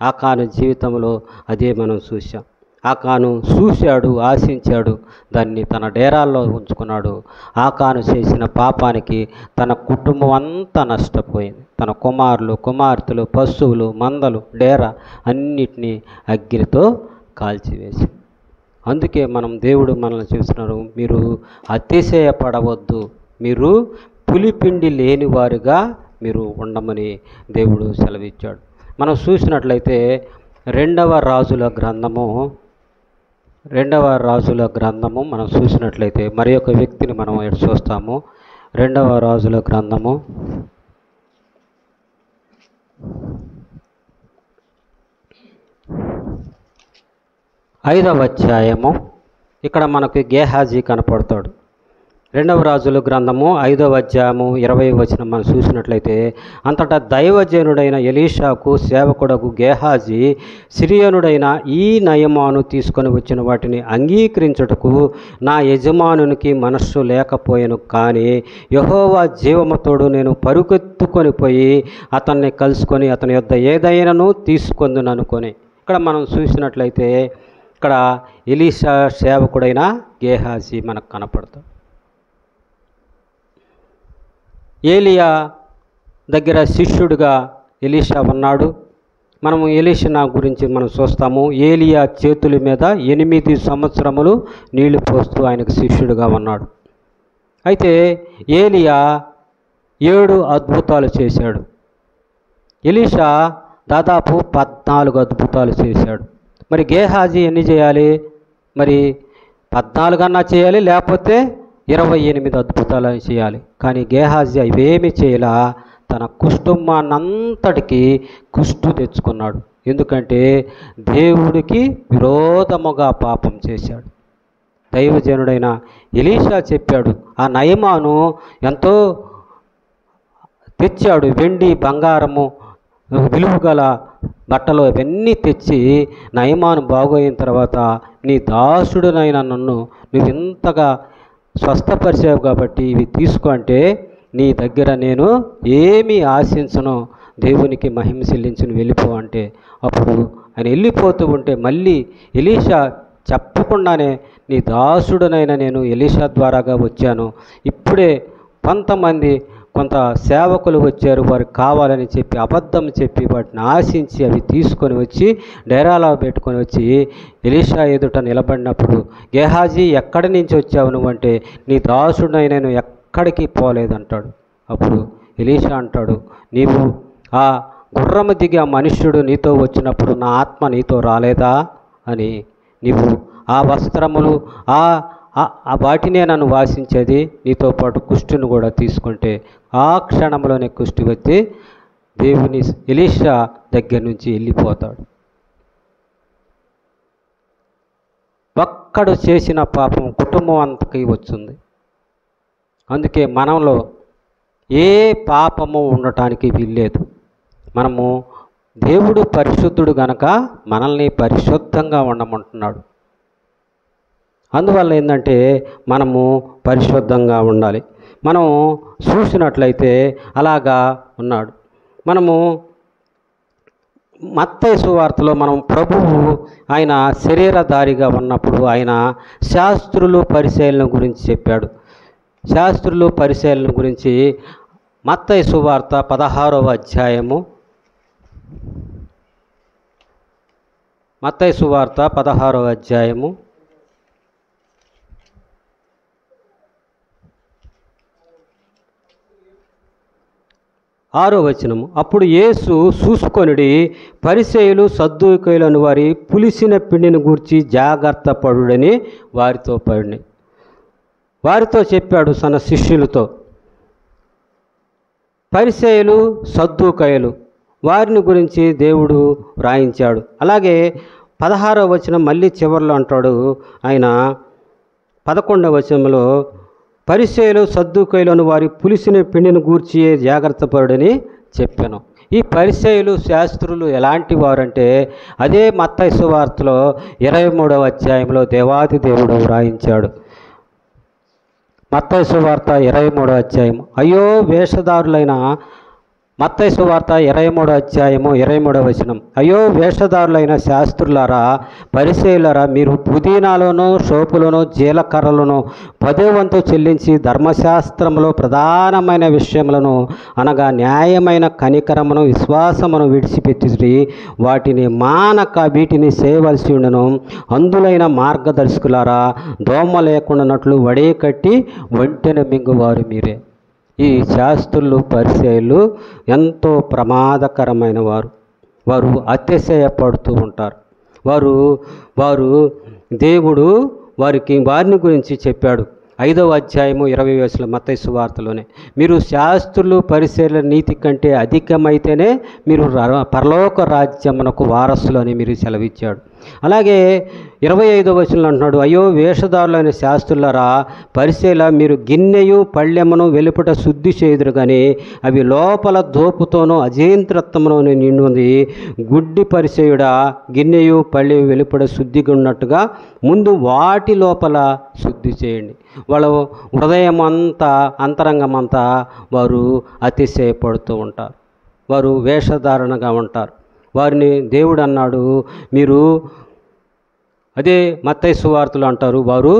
ఆకాను జీవితంలో అదే మనం చూసాం. ఆకాను చూశాడు, ఆశించాడు, దాన్ని తన డేరాల్లో ఉంచుకున్నాడు. ఆకాను చేసిన పాపానికి తన కుటుంబం అంతా నష్టపోయింది. తన కుమారులు కుమార్తెలు, పశువులు, మందలు, డేరా అన్నిటినీ అగ్నితో కాల్చివేసి. అందుకే దేవుడు మనల్ని చూస్తున్నారు, మీరు అతిశయపడవద్దు, మీరు పులిపిండి లేని వారుగా మీరు ఉండమని దేవుడు సెలవిచ్చాడు. మనం చూసినట్లయితే రెండవ రాజుల గ్రంథము మనం చూసినట్లయితే మరి ఒక వ్యక్తిని మనం చూస్తాము. 2వ రాజుల గ్రంథము 5వ అధ్యాయము. ఇక్కడ మనకు గేహాజీ కనపడతాడు. 2వ రాజుల గ్రంథము 5వ అధ్యాయము 20వ వచనం మనం చూసినట్లయితే, అంతటా దైవజనుడైన ఎలీషాకు సేవకుడకు గేహాజీ సిరియనుడైన ఈ నయమాను తీసుకొని వచ్చిన వాటిని అంగీకరించుటకు నా యజమానునికి మనస్సు లేకపోయాను. కానీ యెహోవా జీవముతోడు నేను పరుగెత్తుకొని పోయి అతన్ని కలుసుకొని అతని యొద్ద ఏదైనాను తీసుకొందుననుకొని. ఇక్కడ మనం చూసినట్లయితే ఇక్కడ ఎలీషా సేవకుడైన గేహాజీ మనకు కనపడతాడు. ఏలియా దగ్గర శిష్యుడిగా ఎలీషా ఉన్నాడు. మనము ఎలీషా గురించి మనం చూస్తాము. ఏలియా చేతుల మీద 8 సంవత్సరములు నీళ్లు పోస్తూ ఆయనకు శిష్యుడిగా ఉన్నాడు. అయితే ఏలియా 7 అద్భుతాలు చేశాడు. ఎలీషా దాదాపు 14 అద్భుతాలు చేశాడు. మరి గేహాజీ ఎన్ని చేయాలి? మరి 14 అన్నా చేయాలి, లేకపోతే 28 అద్భుతాలు చేయాలి. కానీ గేహాజీ ఇవేమి చేయలా, తన కుటుంబాన్నంతటికీ కుష్టు తెచ్చుకున్నాడు. ఎందుకంటే దేవుడికి విరోధముగా పాపం చేశాడు. దైవజనుడైన ఎలీషా చెప్పాడు. ఆ నయమాను ఎంతో తెచ్చాడు, వెండి బంగారము విలువగల బట్టలు ఇవన్నీ తెచ్చి నయమాను బాగోయిన తర్వాత, నీ దాసుడునైన నన్ను నువ్వు ఇంతగా స్వస్థపరిచావు కాబట్టి ఇవి తీసుకో అంటే, నీ దగ్గర నేను ఏమీ ఆశించను, దేవునికి మహిమ చెల్లించుని వెళ్ళిపో అంటే, అప్పుడు ఆయన వెళ్ళిపోతూ ఉంటే మళ్ళీ ఎలీషా చెప్పకుండానే, నీ దాసుడునైనా నేను ఎలీషా ద్వారాగా వచ్చాను, ఇప్పుడే కొంత సేవకులు వచ్చారు, వారికి కావాలని చెప్పి అబద్ధం చెప్పి వాటిని ఆశించి అవి తీసుకొని వచ్చి డేరాలో పెట్టుకొని వచ్చి ఎలీషా ఎదుట నిలబడినప్పుడు, గేహాజీ ఎక్కడి నుంచి వచ్చావు నువ్వు అంటే, నీ దాసుడైన నేను ఎక్కడికి పోలేదంటాడు. అప్పుడు ఎలీషా అంటాడు, నీవు ఆ గుర్రము దిగి ఆ మనుష్యుడు నీతో వచ్చినప్పుడు నా ఆత్మ నీతో రాలేదా అని, నీవు ఆ వస్త్రములు వాటినే నన్ను వాసించేది, నీతో పాటు కుష్టిని కూడా తీసుకుంటే ఆ క్షణంలోనే కుష్టి వచ్చి దేవుని ఎలీషా దగ్గర నుంచి వెళ్ళిపోతాడు. ఒక్కడు చేసిన పాపం కుటుంబం అంతకి వచ్చింది. అందుకే మనలో ఏ పాపము ఉండటానికి వీల్లేదు. మనము దేవుడు పరిశుద్ధుడు గనక మనల్ని పరిశుద్ధంగా ఉండమంటున్నాడు. అందువల్ల ఏంటంటే మనము పరిశుద్ధంగా ఉండాలి. మనం చూసినట్లయితే అలాగా ఉన్నాడు. మనము మత్తయి సువార్తలో మనం ప్రభువు ఆయన శరీరధారిగా ఉన్నప్పుడు ఆయన శాస్త్రులు పరిశీలన గురించి చెప్పాడు. శాస్త్రులు పరిశీలన గురించి మత్తయి సువార్త 16వ అధ్యాయము, మత్తయి సువార్త 16వ అధ్యాయము 6వ వచనము. అప్పుడు యేసు చూసుకొనిడి, పరిసయ్యులు సద్దూకయులను వారి పులిసిన పిండిని గూర్చి జాగ్రత్త పడుడని వారితో చెప్పాడు తన శిష్యులతో. పరిసయ్యులు సద్దూకయులు వారిని గురించి దేవుడు రాయించాడు. అలాగే 16వ వచనం మళ్ళీ చివరిలో అంటాడు ఆయన, 11వ వచనంలో పరిసయ్యులు సద్దూకయులను వారి పులిసిన పిండిని గూర్చి జాగ్రత్త పరుడని చెప్పాను. ఈ పరిసయ్యులు శాస్త్రులు ఎలాంటి వారంటే, అదే మత్తయి సువార్తలో 23వ అధ్యాయంలో దేవాది దేవుడు వ్రాయించాడు. మత్తయి సువార్త 23వ అధ్యాయం. అయ్యో వేషధారులైన, మత్తయి సువార్త 23వ అధ్యాయము 23వ వచనం. అయ్యో వేషధారులైన శాస్త్రులారా, పరిసయ్యులారా, మీరు పుదీనాలోనూ సోపులోనూ జీలకర్రలను 10వ వంతు చెల్లించి ధర్మశాస్త్రంలో ప్రధానమైన విషయములను అనగా న్యాయమైన కనికరమును విశ్వాసమును విడిచిపెట్టి వాటిని మానక వీటిని చేయవలసి ఉండను. అందులైన మార్గదర్శకులారా, దోమ లేకుండానట్లు వడే కట్టి ఒంటెను మింగువారు మీరే. ఈ శాస్త్రులు పరిసయ్యులు ఎంతో ప్రమాదకరమైన వారు అతిశయపడుతూ ఉంటారు. వారు దేవుడు వారిని గురించి చెప్పాడు 5వ అధ్యాయము 20వ వచనం మత్తయి సువార్తలోనే. మీరు శాస్త్రులు పరిసయ్యుల నీతి కంటే అధికమైతేనే మీరు పరలోక రాజ్యమునకు వారసులు అని మీరు సెలవిచ్చాడు. అలాగే 25వ వచనంలో అంటున్నాడు, అయ్యో వేషధారులైన శాస్త్రులారా, పరిసయ్యుల, మీరు గిన్నెయు పళ్ళెమును వెలుపట శుద్ధి చేయుదురు కానీ అవి లోపల దోపుతోనూ అజేంద్రత్వమును నిండి గుడ్డి పరిసయ్యుడా, గిన్నెయు పళ్ళెము వెలుపట శుద్ధిగా ఉన్నట్టుగా ముందు వాటి లోపల శుద్ధి చేయండి. వాళ్ళ హృదయం అంతా అంతరంగమంతా వారు అతిశయపడుతూ ఉంటారు, వారు వేషధారణగా ఉంటారు. వారిని దేవుడు అన్నాడు, మీరు అదే మత్తయి సువార్తలు అంటారు, వారు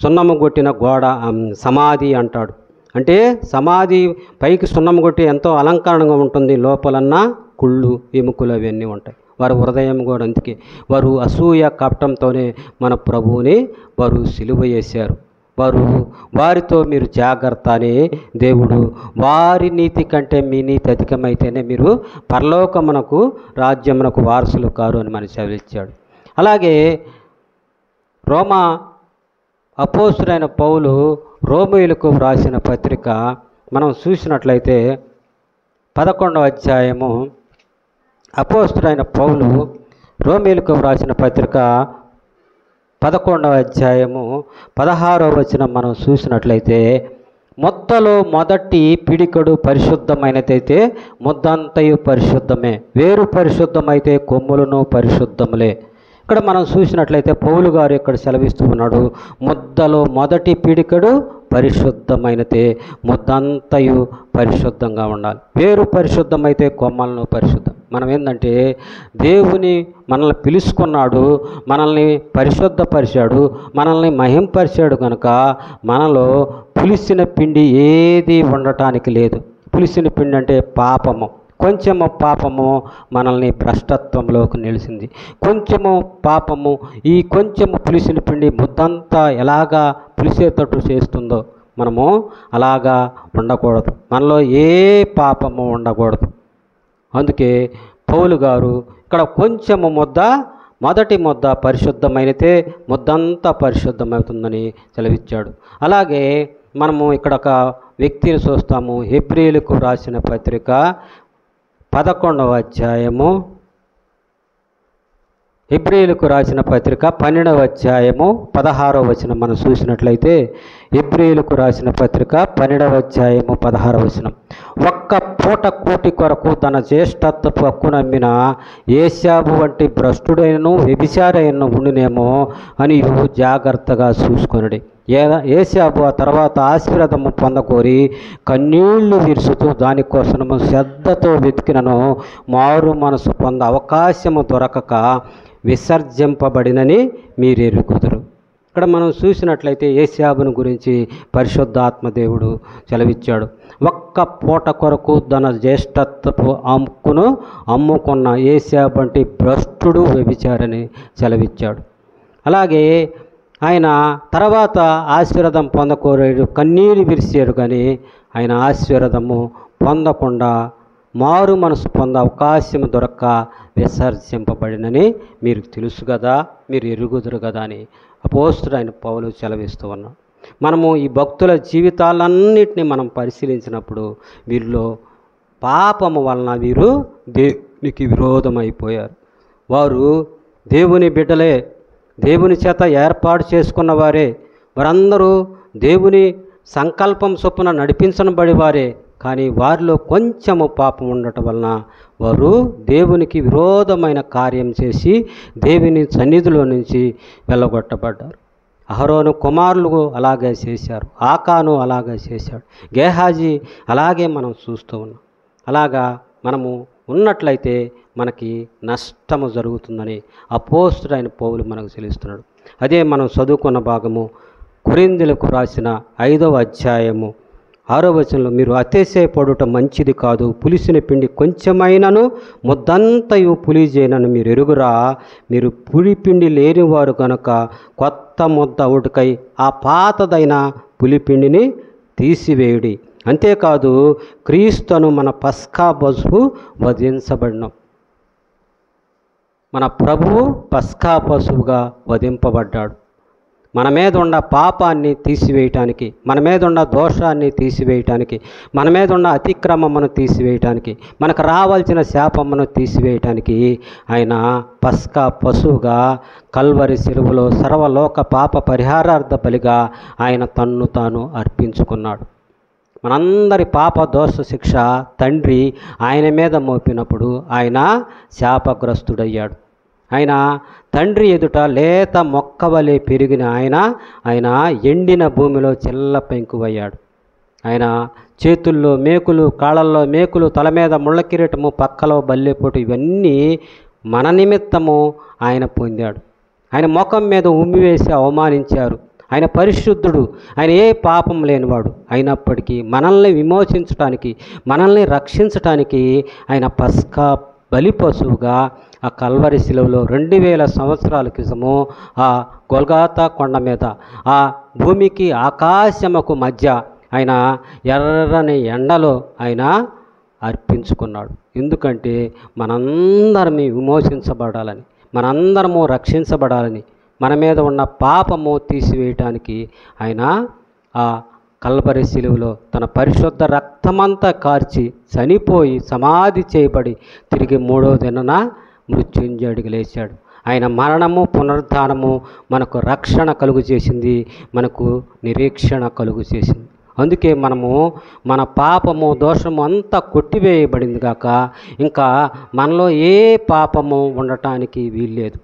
సున్నము కొట్టిన గోడ సమాధి అంటాడు. అంటే సమాధి పైకి సున్నము కొట్టి ఎంతో అలంకరణగా ఉంటుంది, లోపలన్నా కుళ్ళు ఎముకలు అవన్నీ ఉంటాయి. వారి హృదయం కూడా అందుకే వారు అసూయ కపటంతోనే మన ప్రభువుని వారు సిలువ చేశారు. వారితో మీరు జాగ్రత్త అని దేవుడు, వారి నీతి కంటే మీ నీతి అధికమైతేనే మీరు పరలోకమునకు రాజ్యమునకు వారసులు కారు అని మనకు సెలవిచ్చాడు. అలాగే రోమా అపోస్తులైన పౌలు రోమీయులకు వ్రాసిన పత్రిక మనం చూసినట్లయితే 11వ అధ్యాయము అపోస్తులైన పౌలు రోమీయులకు వ్రాసిన పత్రిక 11వ అధ్యాయము 16వ వచనం మనం చూసినట్లయితే, ముద్దలో మొదటి పిడికడు పరిశుద్ధమైనదైతే ముద్దంతయు పరిశుద్ధమే, వేరు పరిశుద్ధమైతే కొమ్ములను పరిశుద్ధములే. ఇక్కడ మనం చూసినట్లయితే పౌలు గారు ఇక్కడ సెలవిస్తూ ఉన్నాడు, ముద్దలో మొదటి పిడికడు పరిశుద్ధమైనదే, ముద్దంతయు పరిశుద్ధంగా ఉండాలి. వేరు పరిశుద్ధమైతే కొమ్మలను పరిశుద్ధం. మనం ఏంటంటే దేవుని మనల్ని పిలుచుకున్నాడు, మనల్ని పరిశుద్ధపరిచాడు, మనల్ని మహింపరిచాడు కనుక మనలో పులిసిన పిండి ఏది ఉండటానికి లేదు. పులిసిన పిండి అంటే పాపము. కొంచెము పాపము మనల్ని భ్రష్టత్వంలోకి నిలిచింది. కొంచెము పాపము, ఈ కొంచెము పులిసిన పిండి ముద్దంతా ఎలాగా పులిసేటట్టు చేస్తుందో మనము అలాగా ఉండకూడదు. మనలో ఏ పాపము ఉండకూడదు. అందుకే పౌలు గారు ఇక్కడ కొంచెము ముద్ద, మొదటి ముద్ద పరిశుద్ధమైనతే ముద్దంతా పరిశుద్ధమవుతుందని సెలవిచ్చాడు. అలాగే మనము ఇక్కడ ఒక వ్యక్తిని చూస్తాము. హెబ్రీయులకు రాసిన పత్రిక 11వ అధ్యాయము, హెబ్రీయులకు రాసిన పత్రిక 12వ అధ్యాయము 16వ వచనం మనం చూసినట్లయితే, హెబ్రీయులకు రాసిన పత్రిక 12వ అధ్యాయము 16వ వచనం, ఒక్క పూట కూటి కొరకు తన జ్యేష్ఠత్వపు హక్కు నమ్మిన ఏశావు వంటి భ్రష్టుడైనను వ్యభిచారైనను ఉండునేమో అని జాగ్రత్తగా చూసుకొనుడి. ఏశావు ఆ తర్వాత ఆశీర్వాదము పొందకోరి కన్నీళ్లు విరుచుతూ దానికోసము శ్రద్ధతో వెతికినను మారు మనసు పొంద అవకాశము దొరకక విసర్జింపబడినని మీరు ఎరుగుదురు. ఇక్కడ మనం చూసినట్లయితే ఏశావును గురించి పరిశుద్ధాత్మదేవుడు సెలవిచ్చాడు. ఒక్క పూట కొరకు తన జ్యేష్ఠత్వపు హక్కును అమ్ముకున్న ఏశావు వంటి భ్రష్టుడు వ్యభిచారని సెలవిచ్చాడు. అలాగే ఆయన తర్వాత ఆశీర్వాదం పొందకోరాడు, కన్నీరు విరిచాడు, కానీ ఆయన ఆశీర్వాదము పొందకుండా మారు మనసు పొంద అవకాశం దొరక్క విసర్జింపబడినని మీరు తెలుసు కదా, మీరు ఎరుగుదురు కదా అని అపోస్తుడైన పౌలు సెలవిస్తూ ఉన్నాం. మనము ఈ భక్తుల జీవితాలన్నింటినీ మనం పరిశీలించినప్పుడు వీరిలో పాపము వలన వీరు దేవునికి విరోధమైపోయారు. వారు దేవుని బిడ్డలే, దేవుని చేత ఏర్పాటు చేసుకున్న వారే, వారందరూ దేవుని సంకల్పం చొప్పున నడిపించబడి వారే. కానీ వారిలో కొంచెము పాపం ఉండటం వలన వారు దేవునికి విరోధమైన కార్యం చేసి దేవుని సన్నిధిలో నుంచి వెళ్ళగొట్టబడ్డారు. అహరోను కుమారులు అలాగే చేశారు, ఆకాను అలాగే చేశాడు, గేహాజీ అలాగే మనం చూస్తూ ఉన్నాం. అలాగా మనము ఉన్నట్లయితే మనకి నష్టము జరుగుతుందని అపోస్తుడైన పౌలు మనకు తెలుస్తున్నాడు. అదే మనం చదువుకున్న భాగము కొరింథీయులకు రాసిన 5వ అధ్యాయము 6వ వచనంలో, మీరు అతిశయపడుట మంచిది కాదు, పులిసిన పిండి కొంచెమైనను ముద్దంతయు పులిజేనని మీరు ఎరుగురా, మీరు పులిపిండి లేనివారు కనుక కొత్త ముద్ద ఉడకై ఆ పాతదైన పులిపిండిని తీసివేయుడి. అంతేకాదు క్రీస్తును మన పస్కా పశువు వధించబడినాం. మన ప్రభువు పస్కా పశువుగా వధింపబడ్డాడు. మన మీద ఉన్న పాపాన్ని తీసివేయటానికి, మన మీద ఉన్న దోషాన్ని తీసివేయటానికి, మన మీద ఉన్న అతిక్రమమును తీసివేయటానికి, మనకు రావాల్సిన శాపమును తీసివేయటానికి ఆయన పస్కా పశువుగా కల్వరి శిలువలో సర్వలోక పాప పరిహారార్థ బలిగా ఆయన తన్ను తాను అర్పించుకున్నాడు. మనందరి పాప దోష శిక్ష తండ్రి ఆయన మీద మోపినప్పుడు ఆయన శాపగ్రస్తుడయ్యాడు. ఆయన తండ్రి ఎదుట లేత మొక్కవలే పెరిగిన ఆయన ఎండిన భూమిలో చిల్ల పెంకువయ్యాడు. ఆయన చేతుల్లో మేకులు, కాళ్ళల్లో మేకులు, తల మీద ముళ్ళ కిరీటము, పక్కలో బల్లెపోటు, ఇవన్నీ మన నిమిత్తము ఆయన పొందాడు. ఆయన ముఖం మీద ఉమ్మివేసి అవమానించారు. ఆయన పరిశుద్ధుడు, ఆయన ఏ పాపం లేనివాడు. అయినప్పటికీ మనల్ని విమోచించడానికి, మనల్ని రక్షించటానికి ఆయన పస్కా బలి పశువుగా ఆ కల్వరి శిలువలో 2000 సంవత్సరాల క్రితము ఆ గొల్గొతా కొండ మీద, ఆ భూమికి ఆకాశముకు మధ్య ఆయన ఎర్రని ఎండలో ఆయన అర్పించుకున్నాడు. ఎందుకంటే మనందరము విమోచించబడాలని, మనందరము రక్షించబడాలని, మన మీద ఉన్న పాపము తీసివేయటానికి ఆయన ఆ కల్వరి శిలువలో తన పరిశుద్ధ రక్తమంతా కార్చి చనిపోయి సమాధి చేయబడి తిరిగి 3వ దినాన మృత్యుంజయుడికి లేచాడు. ఆయన మరణము పునరుద్ధానము మనకు రక్షణ కలుగు చేసింది, మనకు నిరీక్షణ కలుగు చేసింది. అందుకే మనము మన పాపము దోషము అంతా కొట్టివేయబడింది కాక ఇంకా మనలో ఏ పాపము ఉండటానికి వీల్లేదు.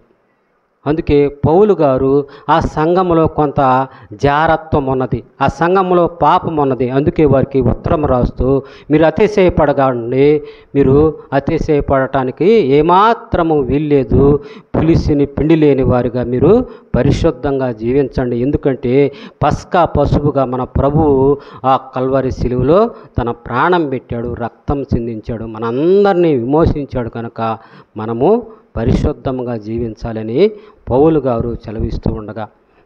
అందుకే పౌలు గారు ఆ సంఘములో కొంత జారత్వం ఉన్నది, ఆ సంఘములో పాపం ఉన్నది. అందుకే వారికి ఉత్తరం రాస్తూ మీరు అతిశయపడకండి, మీరు అతిశయపడటానికి ఏమాత్రము వీల్లేదు, పులిసిని పిండి లేని వారిగా మీరు పరిశుద్ధంగా జీవించండి. ఎందుకంటే పస్కా పశువుగా మన ప్రభువు ఆ కల్వరి శిలువలో తన ప్రాణం పెట్టాడు, రక్తం చిందించాడు, మనందరినీ విమోచించాడు. కనుక మనము పరిశుద్ధంగా జీవించాలని పౌలు గారు సెలవిస్తూ ఉండగా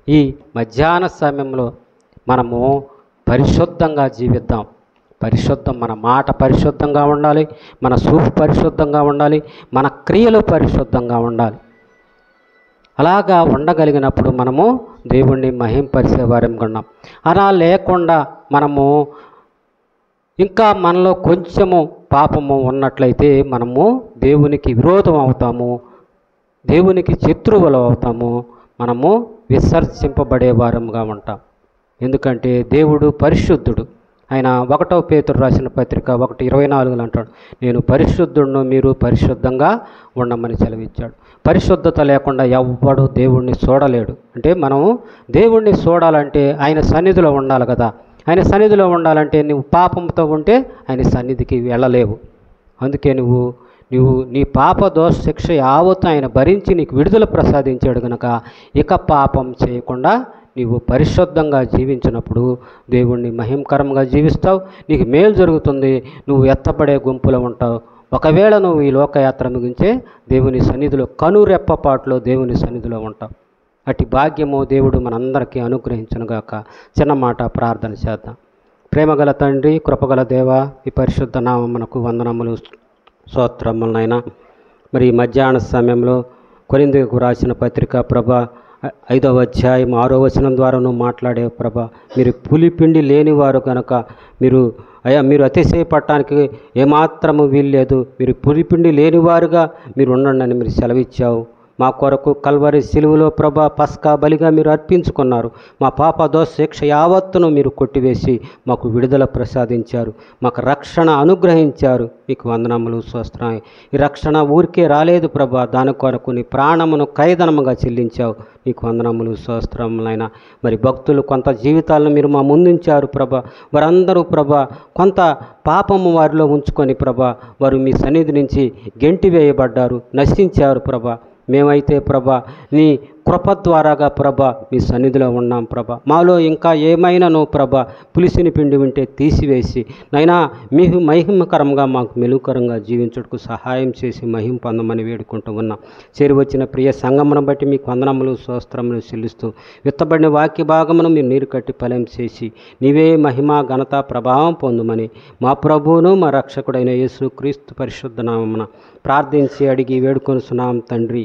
ఈ మధ్యాహ్న సమయంలో మనము పరిశుద్ధంగా జీవిద్దాం. మన మాట పరిశుద్ధంగా ఉండాలి, మన చూపు పరిశుద్ధంగా ఉండాలి, మన క్రియలు పరిశుద్ధంగా ఉండాలి. అలాగా ఉండగలిగినప్పుడు మనము దేవుణ్ణి మహింపరిచే వారంగా ఉన్నాం. అలా లేకుండా మనము ఇంకా మనలో కొంచెము పాపము ఉన్నట్లయితే మనము దేవునికి విరోధం అవుతాము, దేవునికి శత్రువులు అవుతాము, మనము విసర్జింపబడే వారంగా ఉంటాం. ఎందుకంటే దేవుడు పరిశుద్ధుడు. ఆయన 1 పేతురు రాసిన పత్రిక 1:24 అంటాడు, నేను పరిశుద్ధుడును, మీరు పరిశుద్ధంగా ఉండమని సెలవిచ్చాడు. పరిశుద్ధత లేకుండా ఎవ్వడు దేవుణ్ణి చూడలేడు. అంటే మనము దేవుణ్ణి చూడాలంటే ఆయన సన్నిధిలో ఉండాలి కదా. ఆయన సన్నిధిలో ఉండాలంటే నువ్వు పాపంతో ఉంటే ఆయన సన్నిధికి వెళ్ళలేవు. అందుకే నువ్వు నీ పాప దోష శిక్ష యావత్తు ఆయన భరించి నీకు విడుదల ప్రసాదించాడు కనుక ఇక పాపం చేయకుండా నీవు పరిశుద్ధంగా జీవించినప్పుడు దేవుణ్ణి మహిమకరంగా జీవిస్తావు, నీకు మేలు జరుగుతుంది, నువ్వు ఎత్తబడే గుంపులో ఉంటావు. ఒకవేళ నువ్వు ఈ లోకయాత్ర ముగించే దేవుని సన్నిధిలో కనురెప్పపాటులో దేవుని సన్నిధిలో ఉంటావు. అట్టి భాగ్యము దేవుడు మనందరికీ అనుగ్రహించునుగాక. చిన్న మాట ప్రార్థన చేద్దాం. ప్రేమగల తండ్రి, కృపగల దేవ, ఈ పరిశుద్ధ నామమునకు వందనములు, స్తోత్రములనైనా. మరి ఈ మధ్యాహ్న సమయంలో కొరింథీయులకు రాసిన పత్రిక ప్రభా 5వ అధ్యాయం 6వ వచనం ద్వారా నువ్వు మాట్లాడే ప్రభా, మీరు పులిపిండి లేనివారు కనుక మీరు అతిశయపడటానికి ఏమాత్రము వీల్లేదు, మీరు పులిపిండి లేనివారుగా మీరు ఉండండి అని మీరు సెలవిచ్చావు. మా కొరకు కల్వరి శిలువలో ప్రభా పస్కా బలిగా మీరు అర్పించుకున్నారు. మా పాప దోష శిక్ష యావత్తును మీరు కొట్టివేసి మాకు విడుదల ప్రసాదించారు, మాకు రక్షణ అనుగ్రహించారు. మీకు వందనములు, స్తోత్రాలు. ఈ రక్షణ ఊరికే రాలేదు ప్రభా, దాని కొరకు నీ ప్రాణమును ఖైదనముగా చెల్లించావు. నీకు వందనములు, స్తోత్రములైనా. మరి భక్తులు కొంత జీవితాలను మీరు మా ముందుంచారు ప్రభా, వారందరూ ప్రభా కొంత పాపము వారిలో ఉంచుకొని ప్రభా వారు మీ సన్నిధి నుంచి గెంటివేయబడ్డారు, నశించారు ప్రభా. మేమైతే ప్రభా నీ కృప ద్వారాగా ప్రభా మీ సన్నిధిలో ఉన్నాం ప్రభా. మాలో ఇంకా ఏమైనానో ప్రభా పులిసిని పిండి ఉంటే తీసివేసి నైనా మీకు మహిమకరంగా మాకు మెలుకరంగా జీవించుటకు సహాయం చేసి మహిమ పొందమని వేడుకుంటూ ఉన్నాం. చేరి వచ్చిన ప్రియ సంగమును బట్టి మీకు వందనములు, స్తోత్రములు చెల్లిస్తూ విత్తబడిన వాక్య భాగమును మీరు నీరు కట్టి ఫలం చేసి నీవే మహిమ ఘనత ప్రభావం పొందుమని మా ప్రభువును మా రక్షకుడైన యేసు క్రీస్తు పరిశుద్ధ నామమున ప్రార్థించి అడిగి వేడుకొనుచున్నాం తండ్రి.